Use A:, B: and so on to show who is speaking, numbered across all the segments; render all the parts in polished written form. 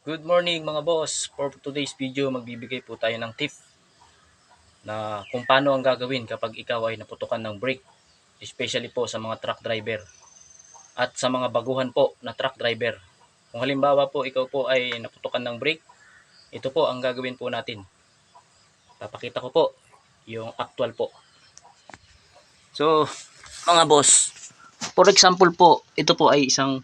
A: Good morning mga boss. For today's video, magbibigay po tayo ng tip na kung paano ang gagawin kapag ikaw ay naputukan ng brake, especially po sa mga truck driver at sa mga baguhan po na truck driver. Kung halimbawa po ikaw po ay naputukan ng brake, ito po ang gagawin po natin. Papakita ko po yung actual po. So, mga boss, for example po, ito po ay isang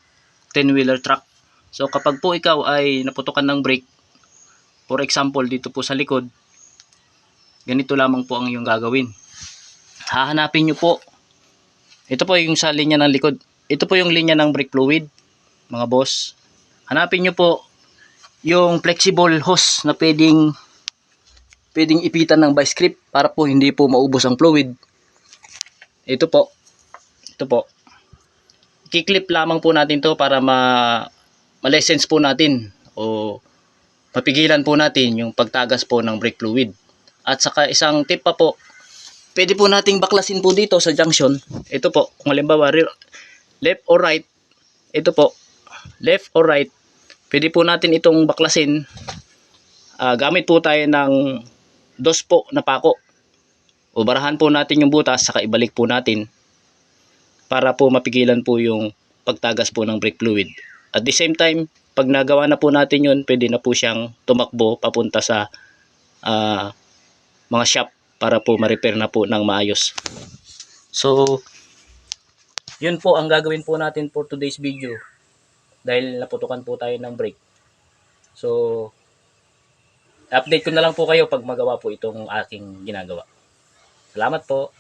A: 10-wheeler truck. So, kapag po ikaw ay naputukan ng brake, for example, dito po sa likod, ganito lamang po ang iyong gagawin. Hahanapin nyo po. Ito po yung sa linya ng likod. Ito po yung linya ng brake fluid, mga boss. Hanapin nyo po yung flexible hose na pwedeng ipitan ng vice grip para po hindi po maubos ang fluid. Ito po. Ito po. Kiklip lamang po natin to para ma-lessens po natin o mapigilan po natin yung pagtagas po ng brake fluid. At saka isang tip pa po, pwede po nating baklasin po dito sa junction. Ito po, kung halimbawa left or right, ito po, left or right, pwede po natin itong baklasin. Gamit po tayo ng dos po na pako. O barahan po natin yung butas, saka ibalik po natin para po mapigilan po yung pagtagas po ng brake fluid. At the same time, pag nagawa na po natin yun, pwede na po siyang tumakbo papunta sa mga shop para po ma-repair na po ng maayos. So, yun po ang gagawin po natin for today's video dahil naputukan po tayo ng brake. So, update ko na lang po kayo pag magawa po itong aking ginagawa. Salamat po.